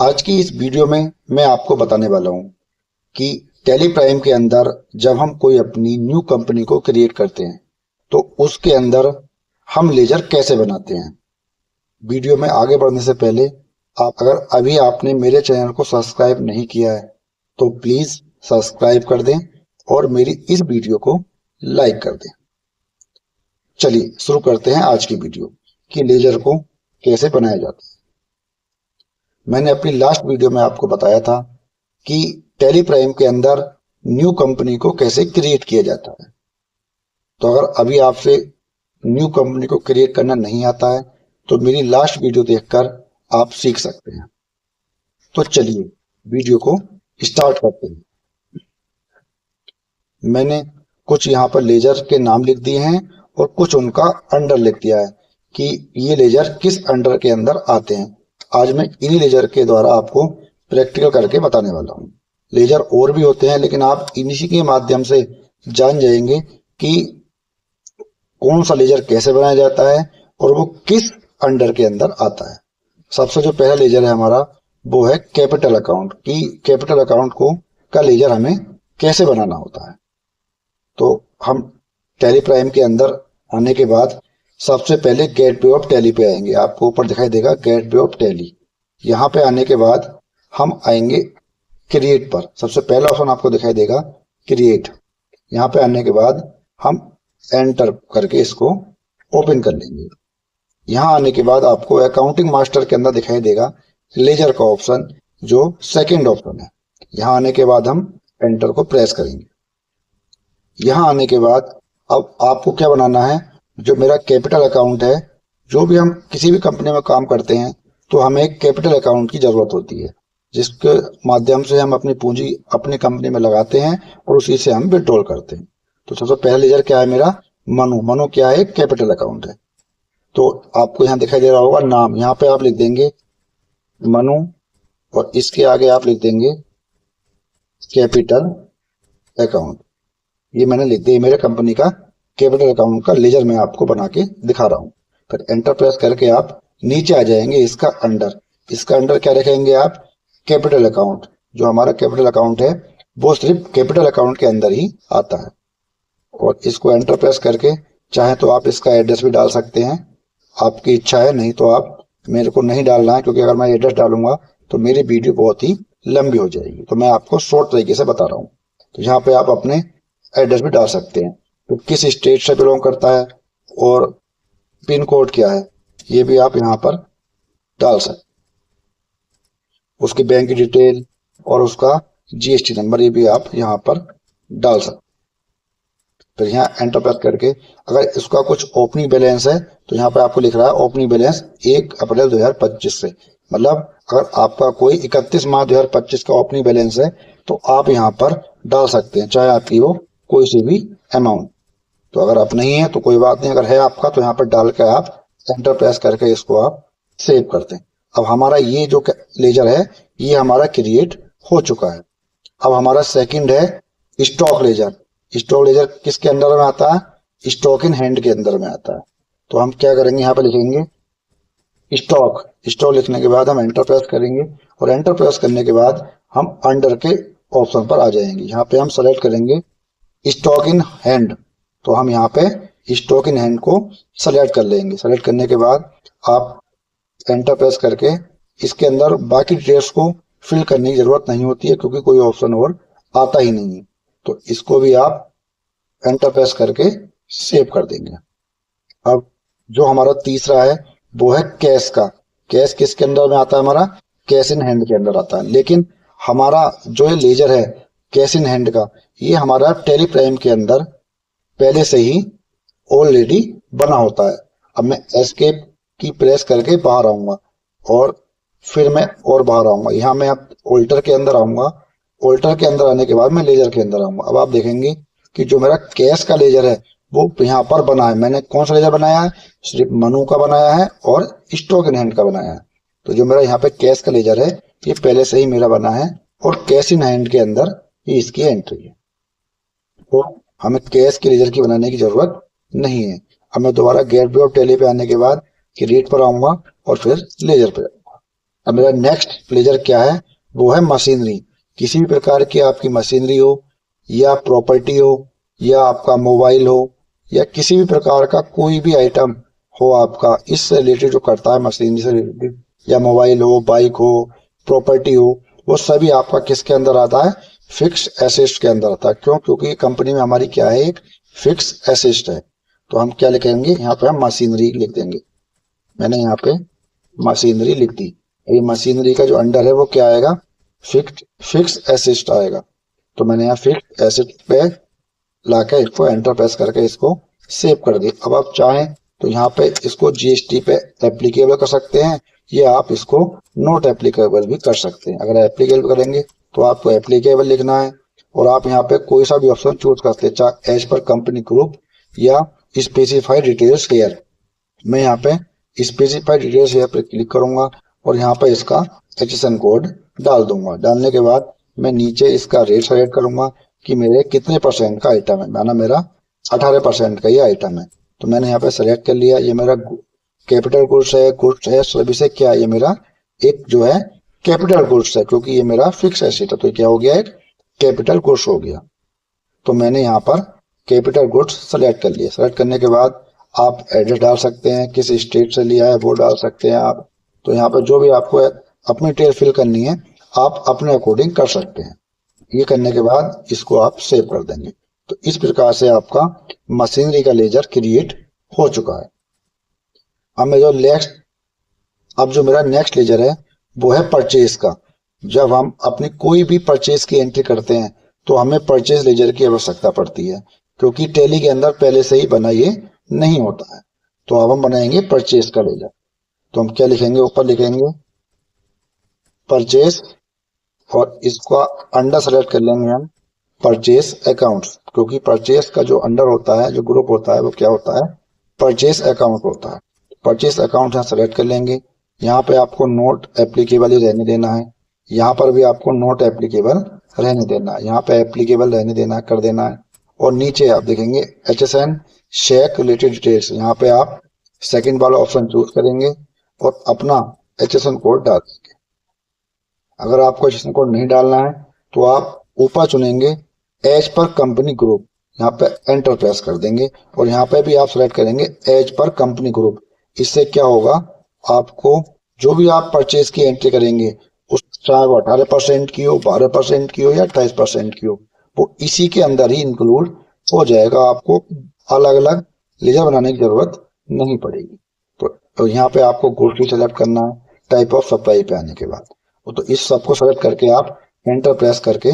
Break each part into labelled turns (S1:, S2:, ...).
S1: आज की इस वीडियो में मैं आपको बताने वाला हूं कि टैली प्राइम के अंदर जब हम कोई अपनी न्यू कंपनी को क्रिएट करते हैं तो उसके अंदर हम लेजर कैसे बनाते हैं। वीडियो में आगे बढ़ने से पहले अगर अभी आपने मेरे चैनल को सब्सक्राइब नहीं किया है तो प्लीज सब्सक्राइब कर दें और मेरी इस वीडियो को लाइक कर दें। चलिए शुरू करते हैं आज की वीडियो कि लेजर को कैसे बनाया जाता है। मैंने अपनी लास्ट वीडियो में आपको बताया था कि टैली प्राइम के अंदर न्यू कंपनी को कैसे क्रिएट किया जाता है। तो अगर अभी आपसे न्यू कंपनी को क्रिएट करना नहीं आता है तो मेरी लास्ट वीडियो देखकर आप सीख सकते हैं। तो चलिए वीडियो को स्टार्ट करते हैं। मैंने कुछ यहाँ पर लेजर के नाम लिख दिए हैं और कुछ उनका अंडर लिख दिया है कि ये लेजर किस अंडर के अंदर आते हैं। आज मैं इन्हीं लेजर के द्वारा आपको प्रैक्टिकल करके बताने वाला हूँ। लेजर और भी होते हैं लेकिन आप इन्हीं के माध्यम से जान जाएंगे कि कौन सा लेजर कैसे बनाया जाता है और वो किस अंडर के अंदर आता है। सबसे जो पहला लेजर है हमारा वो है कैपिटल अकाउंट कि कैपिटल अकाउंट को का लेजर हमें कैसे बनाना होता है। तो हम टैली प्राइम के अंदर आने के बाद सबसे पहले गेटवे ऑफ टैली पे आएंगे। आपको ऊपर दिखाई देगा गेटवे ऑफ टैली। यहाँ पे आने के बाद हम आएंगे क्रिएट पर। सबसे पहला ऑप्शन आपको दिखाई देगा क्रिएट। यहाँ पे आने के बाद हम एंटर करके इसको ओपन कर लेंगे। यहाँ आने के बाद आपको अकाउंटिंग मास्टर के अंदर दिखाई देगा लेजर का ऑप्शन जो सेकेंड ऑप्शन है। यहाँ आने के बाद हम एंटर को प्रेस करेंगे। यहाँ आने के बाद अब आपको क्या बनाना है, जो मेरा कैपिटल अकाउंट है, जो भी हम किसी भी कंपनी में काम करते हैं तो हमें एक कैपिटल अकाउंट की जरूरत होती है जिसके माध्यम से हम अपनी पूंजी अपनी कंपनी में लगाते हैं और उसी से हम विड्रॉल करते हैं। तो सबसे पहला लेजर क्या है मेरा, मनु। मनु क्या है, कैपिटल अकाउंट है। तो आपको यहाँ दिखाई दे रहा होगा नाम, यहाँ पे आप लिख देंगे मनु और इसके आगे आप लिख देंगे कैपिटल अकाउंट। ये मैंने लिख दिया, मेरे कंपनी का कैपिटल अकाउंट का लेजर मैं आपको बना के दिखा रहा हूँ। फिर एंटर प्रेस करके आप नीचे आ जाएंगे। इसका अंडर क्या रखेंगे आप, कैपिटल अकाउंट। जो हमारा कैपिटल अकाउंट है वो सिर्फ कैपिटल अकाउंट के अंदर ही आता है। और इसको एंटर प्रेस करके चाहे तो आप इसका एड्रेस भी डाल सकते हैं, आपकी इच्छा है। नहीं तो आप, मेरे को नहीं डालना है क्योंकि अगर मैं एड्रेस डालूंगा तो मेरी वीडियो बहुत ही लंबी हो जाएगी। तो मैं आपको शॉर्ट तरीके से बता रहा हूँ। तो यहाँ पे आप अपने एड्रेस भी डाल सकते हैं, तो किस स्टेट से बिलोंग करता है और पिन कोड क्या है ये भी आप यहाँ पर डाल सकते। उसकी बैंक की डिटेल और उसका जीएसटी नंबर ये भी आप यहाँ पर डाल सकते। फिर यहाँ एंटर प्रेस करके अगर इसका कुछ ओपनिंग बैलेंस है तो यहाँ पे आपको लिख रहा है ओपनिंग बैलेंस 1 अप्रैल 2025 से, मतलब अगर आपका कोई 31 मार्च 2025 का ओपनिंग बैलेंस है तो आप यहाँ पर डाल सकते हैं, चाहे आपकी वो कोई सी भी अमाउंट। तो अगर आप नहीं है तो कोई बात नहीं, अगर है आपका तो यहाँ पर डाल कर आप एंटर प्रेस करके इसको आप सेव करते हैं। अब हमारा ये जो लेजर है ये हमारा क्रिएट हो चुका है। अब हमारा सेकंड है स्टॉक लेजर। स्टॉक लेजर किसके अंदर में आता है, स्टॉक इन हैंड के अंदर में आता है। तो हम क्या करेंगे, यहाँ पे लिखेंगे स्टॉक। स्टॉक लिखने के बाद हम एंटर प्रेस करेंगे और एंटर प्रेस करने के बाद हम अंडर के ऑप्शन पर आ जाएंगे। यहाँ पे हम सेलेक्ट करेंगे स्टॉक इन हैंड। तो हम यहाँ पे स्टॉक इन हैंड को सेलेक्ट कर लेंगे। सेलेक्ट करने के बाद आप एंटर प्रेस करके इसके अंदर बाकी डिटेल्स को फिल करने की जरूरत नहीं होती है क्योंकि कोई ऑप्शन और आता ही नहीं है। तो इसको भी आप एंटर प्रेस करके सेव कर देंगे। अब जो हमारा तीसरा है वो है कैश का। कैश किसके अंदर में आता है, हमारा कैश इन हैंड के अंदर आता है। लेकिन हमारा जो ये लेजर है कैश इन हैंड का, ये हमारा टैली प्राइम के अंदर पहले से ही ऑलरेडी बना होता है। अब मैं एस्केप की प्रेस करके बाहर आऊंगा और फिर मैं और बाहर आऊंगा। यहाँ मैं अब ऑल्टर के अंदर आऊंगा। ऑल्टर के अंदर आने के बाद मैं लेजर के अंदर आऊंगा। अब आप देखेंगे कि जो मेरा कैश का लेजर है वो यहाँ पर बना है। मैंने कौन सा लेजर बनाया है, सिर्फ मनु का बनाया है और स्टॉक इन हैंड का बनाया है। तो जो मेरा यहाँ पे कैश का लेजर है ये पहले से ही मेरा बना है और कैश इन हैंड के अंदर ये इसकी एंट्री है। तो हमें कैश के लेजर की बनाने की जरूरत नहीं है। अब मैं दोबारा गेटवे ऑफ टैली पे आने के बाद क्रिएट पर आऊंगा और फिर लेजर पे आऊंगा। अब मेरा नेक्स्ट लेजर क्या है, वो है मशीनरी। किसी भी प्रकार की आपकी मशीनरी हो या प्रॉपर्टी हो या आपका मोबाइल हो या किसी भी प्रकार का कोई भी आइटम हो आपका, इससे रिलेटेड जो करता है मशीनरी से रिलेटेड, या मोबाइल हो, बाइक हो, प्रॉपर्टी हो, वो सभी आपका किसके अंदर आता है, फिक्स एसेट्स के अंदर आता है। क्यों? क्योंकि कंपनी में हमारी क्या है, एक फिक्स एसेट है। तो हम क्या लिखेंगे यहाँ पे, हम मशीनरी लिख देंगे। मैंने यहाँ पे मशीनरी लिख दी। ये मशीनरी का जो अंडर है वो क्या आएगा, फिक्स एसेट आएगा। तो मैंने यहाँ फिक्स एसेट पे लाके इसको एंटर प्रेस करके इसको सेव कर दिया। अब आप चाहें तो यहाँ पे इसको जीएसटी पे एप्लीकेबल कर सकते हैं या आप इसको नॉट एप्लीकेबल भी कर सकते हैं। अगर एप्लीकेबल करेंगे तो आपको एप्लीकेबल लिखना है और आप यहाँ पे कोई सा भी ऑप्शन चूज करते हैं, चाहे एज पर कंपनी ग्रुप या स्पेसिफाइड डिटेल्स हेयर। मैं यहाँ पे स्पेसिफाइड डिटेल्स हेयर पे क्लिक करूंगा और यहाँ पे इसका HSN कोड डाल दूंगा। डालने के बाद मैं नीचे इसका रेट सेलेक्ट करूंगा कि मेरे कितने परसेंट का आइटम है। माना मेरा 18% का ये आइटम है, तो मैंने यहाँ पे सेलेक्ट कर लिया। ये मेरा कैपिटल गुड्स है सभी से क्या, ये मेरा एक जो है कैपिटल गुड्स है, क्योंकि ये मेरा फिक्स एसेट है। तो क्या हो गया, एक कैपिटल गुड्स हो गया। तो मैंने यहाँ पर कैपिटल गुड्स सेलेक्ट कर लिया। सेलेक्ट करने के बाद आप एड्रेस डाल सकते हैं, किस स्टेट से लिया है वो डाल सकते हैं आप। तो यहाँ पर जो भी आपको अपनी डिटेल फिल करनी है आप अपने अकॉर्डिंग कर सकते हैं। ये करने के बाद इसको आप सेव कर देंगे। तो इस प्रकार से आपका मशीनरी का लेजर क्रिएट हो चुका है। अब जो मेरा नेक्स्ट लेजर है वो है परचेज का। जब हम अपनी कोई भी परचेज की एंट्री करते हैं तो हमें परचेज लेजर की आवश्यकता पड़ती है, क्योंकि टैली के अंदर पहले से ही बना ये नहीं होता है। तो अब हम बनाएंगे परचेज का लेजर। तो हम क्या लिखेंगे, ऊपर लिखेंगे परचेज और इसको अंडर सेलेक्ट कर लेंगे हम परचेज अकाउंट, क्योंकि परचेज का जो अंडर होता है, जो ग्रुप होता है वो क्या होता है, परचेज अकाउंट होता है। परचेज अकाउंट यहाँ सेलेक्ट कर लेंगे। यहाँ पे आपको नोट एप्लीकेबल ही रहने देना है, यहाँ पर भी आपको नोट एप्लीकेबल रहने देना है, यहाँ पे एप्लीकेबल रहने देना है, कर देना है। और नीचे आप देखेंगे HSN चेक रिलेटेड डिटेल्स, यहाँ पे आप सेकंड वाला ऑप्शन चूज करेंगे और अपना HSN कोड डाल देंगे। अगर आपको HSN कोड नहीं डालना है तो आप ऊपर चुनेंगे एज पर कंपनी ग्रुप, यहाँ पे एंटर प्रेस कर देंगे और यहाँ पे भी आप सेलेक्ट करेंगे एज पर कंपनी ग्रुप। इससे क्या होगा, आपको जो भी आप परचेज की एंट्री करेंगे उस चाहे वो 18% की हो, 12% की हो या 28% की हो, वो इसी के अंदर ही इंक्लूड हो जाएगा। आपको अलग अलग लेजर बनाने की जरूरत नहीं पड़ेगी। तो यहाँ पे आपको गुड्स भी सेलेक्ट करना है टाइप ऑफ सप्लाई पे आने के बाद। तो इस सबको सेलेक्ट करके आप एंटर प्रेस करके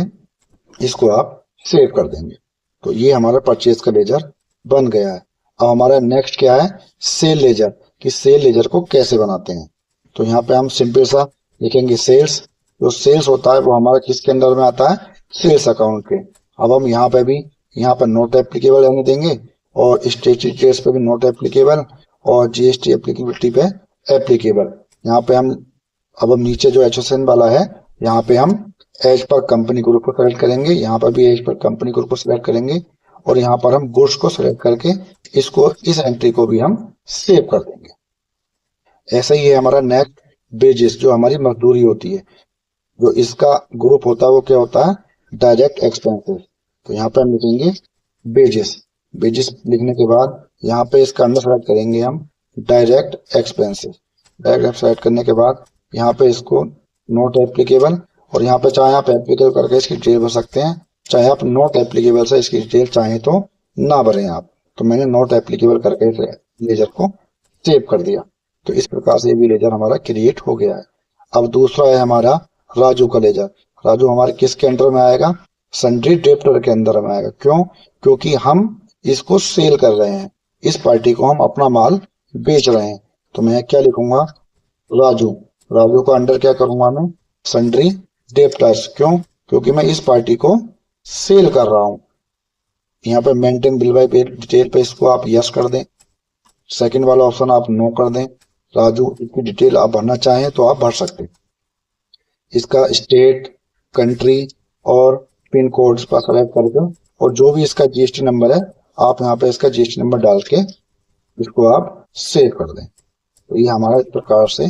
S1: इसको आप सेव कर देंगे। तो ये हमारा परचेज का लेजर बन गया है। अब हमारा नेक्स्ट क्या है, सेल लेजर, कि सेल लेजर को कैसे बनाते हैं। तो यहाँ पे हम सिंपल सा लिखेंगे सेल्स। जो सेल्स होता है वो हमारा किसके अंडर में आता है, सेल्स अकाउंट के। अब हम यहाँ पे भी यहाँ पर नोट एप्लीकेबल रहने देंगे और स्टेटरी ट्रेड्स पे भी नोट एप्लीकेबल और GST एप्लीकेबिलिटी पे एप्लीकेबल। यहाँ पे अब हम नीचे जो HSN वाला है यहाँ पे हम एज पर कंपनी ग्रुप को सेलेक्ट करेंगे, यहाँ पर भी एज पर कंपनी ग्रुप को सिलेक्ट करेंगे और यहाँ पर हम गुड्स को सिलेक्ट करके इसको इस एंट्री को भी हम सेव कर देंगे। ऐसा ही है हमारा नेक्स्ट वेजेस, जो हमारी मजदूरी होती है। जो इसका ग्रुप होता है वो क्या होता है, डायरेक्ट एक्सपेंसेस। तो यहाँ पे हम लिखेंगे वेजेस। वेजेस लिखने के बाद यहाँ पे इसका अंडर सेलेक्ट करेंगे हम डायरेक्ट एक्सपेंसेस। डायरेक्ट सेलेक्ट करने के बाद यहाँ पे इसको नोट एप्लीकेबल और यहाँ पे चाहे आप एप्लीकेबल करके इसकी डिटेल भर सकते हैं, चाहे आप नोट एप्लीकेबल से इसकी डिटेल चाहे तो ना भरें आप। तो मैंने नोट एप्लीकेबल करके इस लेजर को सेव कर दिया। तो इस प्रकार से ये भी लेजर हमारा क्रिएट हो गया है। अब दूसरा है हमारा राजू का लेजर। राजू हमारे किसके अंडर में आएगा, सन्ड्री डेप्टर के अंदर में आएगा। क्यों, क्योंकि हम इसको सेल कर रहे हैं, इस पार्टी को हम अपना माल बेच रहे हैं। तो मैं क्या लिखूंगा, राजू। राजू का अंडर क्या करूंगा मैं, सन्ड्री डेप्टर्स। क्यों, क्योंकि मैं इस पार्टी को सेल कर रहा हूं। यहाँ पे मेंटेन बिल बाय पे डिटेल पे इसको आप यस कर दें, सेकंड वाला ऑप्शन आप नो कर दें। राजू इसकी डिटेल आप भरना चाहें तो आप भर सकते हैं। इसका स्टेट, कंट्री और पिन कोड पर सेलेक्ट करके और जो भी इसका GST नंबर है आप यहाँ पे इसका GST नंबर डाल के इसको आप सेव कर दें। तो ये हमारा इस प्रकार से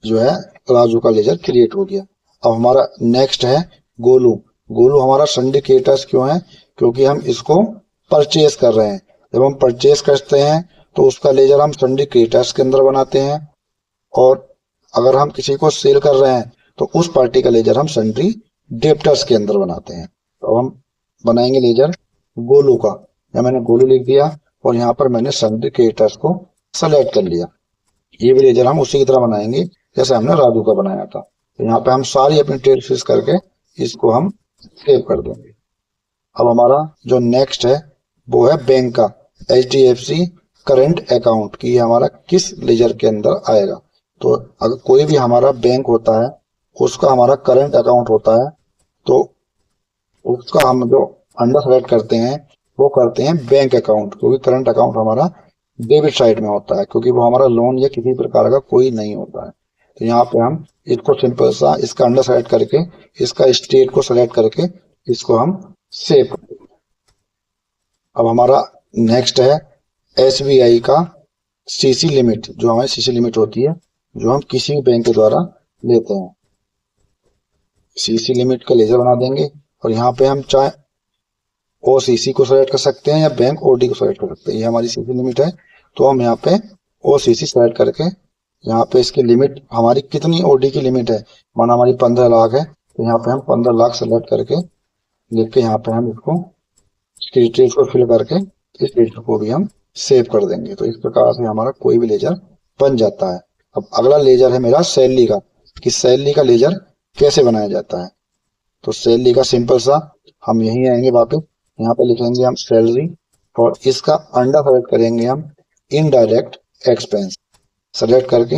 S1: जो है राजू का लेजर क्रिएट हो गया। अब हमारा नेक्स्ट है गोलू। गोलू हमारा सिंडिकेटर्स क्यों है? क्योंकि हम इसको परचेज कर रहे हैं। जब हम परचेज करते हैं तो उसका लेजर हम सिंडिकेटर्स के अंदर बनाते हैं, और अगर हम किसी को सेल कर रहे हैं तो उस पार्टी का लेजर हम सन्ड्री डेप्टर्स के अंदर बनाते हैं। तो हम बनाएंगे लेजर गोलू का। या मैंने गोलू लिख दिया और यहाँ पर मैंने सिंडिकेटर्स को सेलेक्ट कर लिया। ये भी लेजर हम उसी की तरह बनाएंगे जैसे हमने राजू का बनाया था। तो यहाँ पे हम सारी अपनी ट्रेड फिक्स करके इसको हम सेव कर देंगे। अब हमारा जो नेक्स्ट है वो है बैंक का, HDFC करंट अकाउंट की ये हमारा किस लेजर के अंदर आएगा। तो अगर कोई भी हमारा बैंक होता है उसका हमारा करंट अकाउंट होता है, तो उसका हम जो अंडर सेलेक्ट करते हैं वो करते हैं बैंक अकाउंट, क्योंकि करंट अकाउंट हमारा डेबिट साइड में होता है, क्योंकि वो हमारा लोन या किसी प्रकार का कोई नहीं होता है। तो यहाँ पे हम इसको सिंपल सा इसका अंडर सेलेक्ट करके इसका स्टेट को सेलेक्ट करके इसको हम सेव। अब हमारा नेक्स्ट है SBI का CC लिमिट, जो हमारी CC लिमिट होती है जो हम किसी भी बैंक के द्वारा लेते हैं। CC लिमिट का लेजर बना देंगे और यहाँ पे हम चाहे OCC को सेलेक्ट कर सकते हैं या बैंक OD को सेलेक्ट कर सकते हैं। ये हमारी CC लिमिट है, तो हम यहाँ पे OCC सेलेक्ट करके यहाँ पे इसकी लिमिट हमारी कितनी OD की लिमिट है, माना हमारी 15 लाख है, तो यहाँ पे हम 15 लाख सेलेक्ट करके लिख के यहाँ पे हम इसको डिटेल्स को फिल करके इस लेजर को भी हम सेव कर देंगे। तो इस प्रकार से हमारा कोई भी लेजर बन जाता है। अब अगला लेजर है मेरा सैलरी का, कि सैलरी का लेजर कैसे बनाया जाता है। तो सैलरी का सिंपल सा हम यहीं आएंगे वापस, यहाँ पे लिखेंगे हम सैलरी और इसका अंडर सेलेक्ट करेंगे हम इनडायरेक्ट एक्सपेंस। सेलेक्ट करके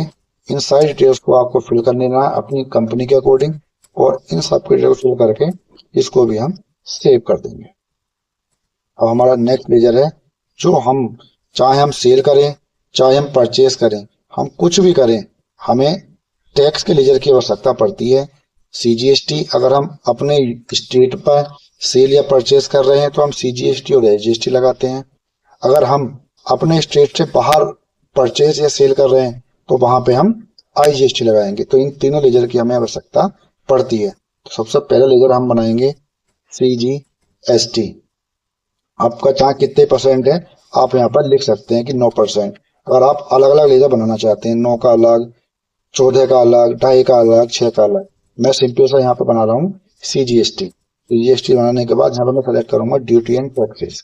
S1: इन सारी डिटेल्स को आपको फिल कर लेना है अपनी कंपनी के अकॉर्डिंग, और इन सब के डिटेल्स फिल करके इसको भी हम सेव कर देंगे। अब हमारा नेक्स्ट लेजर है जो हम चाहे हम सेल करें चाहे हम परचेज करें, हम कुछ भी करें, हमें टैक्स के लेजर की आवश्यकता पड़ती है। CGST अगर हम अपने स्टेट पर सेल या परचेज कर रहे हैं तो हम CGST और SGST लगाते हैं। अगर हम अपने स्टेट से बाहर परचेज या सेल कर रहे हैं तो वहां पे हम IGST लगाएंगे। तो इन तीनों लेजर की हमें आवश्यकता पड़ती है। तो सबसे पहले लेजर हम बनाएंगे CGST। आपका चाहे कितने परसेंट है आप यहाँ पर लिख सकते हैं कि 9%। अगर आप अलग अलग लेजर बनाना चाहते हैं, 9 का अलग, 14 का अलग, 2.5 का अलग, 6 का अलग, मैं सिंपल सा यहाँ पे बना रहा हूँ CGST बनाने के बाद यहाँ पे मैं सेलेक्ट करूंगा ड्यूटी एंड टैक्सेस,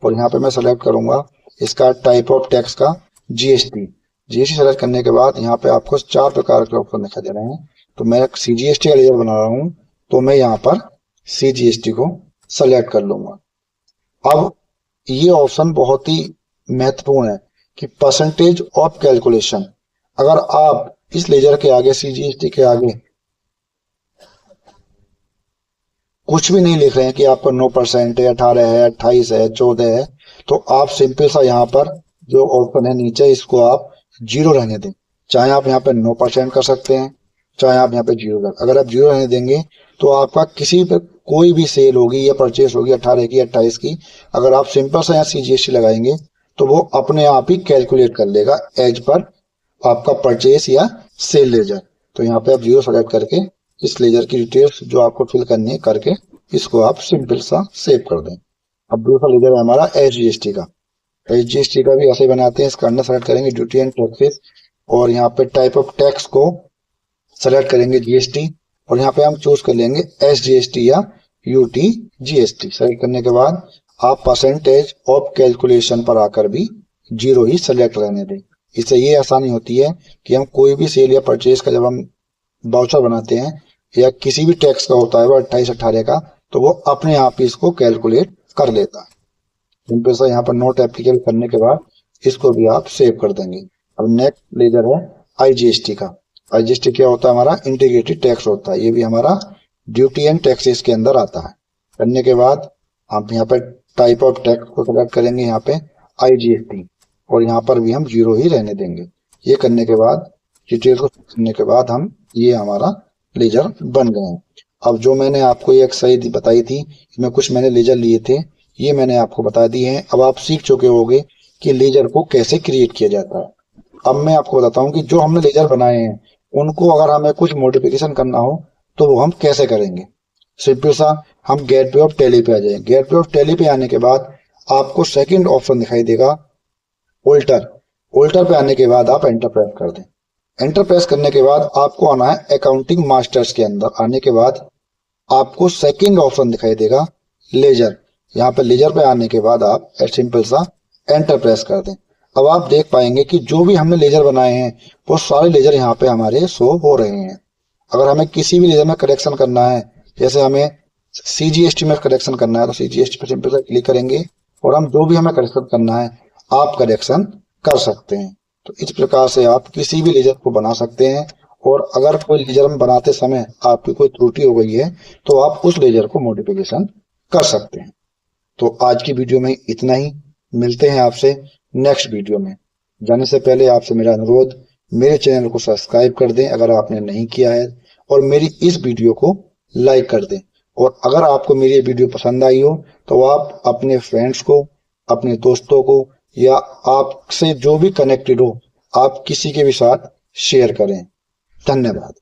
S1: और यहाँ पे मैं सेलेक्ट करूंगा इसका टाइप ऑफ टैक्स का GST सेलेक्ट करने के बाद यहाँ पे आपको 4 प्रकार के ऑप्शन दिखाई दे रहे हैं। तो मैं CGST का लेजर बना रहा हूँ, तो मैं यहाँ पर CGST को सेलेक्ट कर लूंगा। अब ये ऑप्शन बहुत ही महत्वपूर्ण है कि परसेंटेज ऑफ कैलकुलेशन। अगर आप इस लेजर के आगे CGST के आगे कुछ भी नहीं लिख रहे हैं कि आपका 9% है, 18 है, 28 है, 14 है, तो आप सिंपल सा यहाँ पर जो ऑप्शन है नीचे इसको आप 0 रहने दें। चाहे आप यहाँ पे 9% कर सकते हैं, चाहे आप यहाँ पे 0 कर। अगर आप 0 रहने देंगे तो आपका किसी पे कोई भी सेल होगी या परचेस होगी 18 की 28 की, अगर आप सिंपल सा यहाँ CGST लगाएंगे तो वो अपने आप ही कैलकुलेट कर लेगा एज पर आपका परचेस या सेल लेजर। तो यहाँ पे आप 0 सेलेक्ट करके इस लेजर की डिटेल्स जो आपको फिल करनी है करके इसको आप सिंपल सा सेव कर दें। अब दूसरा लेजर है हमारा SGST का। SGST का भी ऐसे बनाते हैं, इसका अंडर सेलेक्ट करेंगे ड्यूटी एंड टैक्सेस, और यहाँ पे टाइप ऑफ टैक्स को सेलेक्ट करेंगे GST, और यहाँ पे हम चूज कर लेंगे SGST या UTGST। सेलेक्ट करने के बाद आप परसेंटेज ऑफ कैलकुलेशन पर आकर भी 0 ही सेलेक्ट रहने दें। इससे ये आसानी होती है कि हम कोई भी सेल या परचेज का जब हम वाउचर बनाते हैं या किसी भी टैक्स का होता है वो 28-18 का, तो वो अपने आप ही इसको कैलकुलेट कर लेता है। सिंपल सा यहाँ पर नोट एप्लीकेबल करने के बाद इसको भी आप सेव कर देंगे। अब नेक्स्ट लेजर है IGST का। IGST क्या होता है? हमारा इंटीग्रेटेड टैक्स होता है। ये भी हमारा ड्यूटी एंड टैक्सेस के अंदर आता है। करने के बाद आप यहाँ पर टाइप ऑफ टैक्स को सेलेक्ट करेंगे यहाँ पे IGST, और यहाँ पर भी हम 0 ही रहने देंगे। ये करने के बाद डिटेल को करने के बाद हम ये हमारा लेजर बन गए हैं। अब जो मैंने आपको एक सही बताई थी, इसमें कुछ मैंने लेजर लिए थे, ये मैंने आपको बता दिए हैं। अब आप सीख चुके होंगे कि लेजर को कैसे क्रिएट किया जाता है। अब मैं आपको बताता हूँ कि जो हमने लेजर बनाए हैं उनको अगर हमें कुछ मॉडिफिकेशन करना हो तो वो हम कैसे करेंगे। सिंपल सा हम गेटवे ऑफ टैली पे आ जाएंगे। गेटवे ऑफ टैली पे आने के बाद आपको सेकंड ऑप्शन दिखाई देगा ऑल्टर। ऑल्टर पे आने के बाद आप एंटर प्रेस कर दें। एंटर प्रेस करने के बाद आपको आना है अकाउंटिंग मास्टर्स के अंदर। आने के बाद आपको सेकंड ऑप्शन दिखाई देगा लेजर। यहाँ पे लेजर पे आने के बाद आप सिंपल सा एंटर प्रेस कर दें। अब आप देख पाएंगे कि जो भी हमने लेजर बनाए हैं वो सारे लेजर यहाँ पे हमारे शो हो रहे हैं। अगर हमें किसी भी लेजर में करेक्शन करना है, जैसे हमें CGST में करेक्शन करना है, तो CGST पे सिंपल सा क्लिक करेंगे और हम जो भी हमें करेक्शन करना है आप करेक्शन कर सकते हैं। तो इस प्रकार से आप किसी भी लेजर को बना सकते हैं। और अगर कोई लेजर में बनाते समय आपकी कोई त्रुटि हो गई है तो आप उस लेजर को मॉडिफिकेशन कर सकते हैं। तो आज की वीडियो में इतना ही। मिलते हैं आपसे नेक्स्ट वीडियो में। जाने से पहले आपसे मेरा अनुरोध, मेरे चैनल को सब्सक्राइब कर दें अगर आपने नहीं किया है, और मेरी इस वीडियो को लाइक कर दें। और अगर आपको मेरी ये वीडियो पसंद आई हो तो आप अपने फ्रेंड्स को, अपने दोस्तों को, या आपसे जो भी कनेक्टेड हो, आप किसी के भी साथ शेयर करें। धन्यवाद।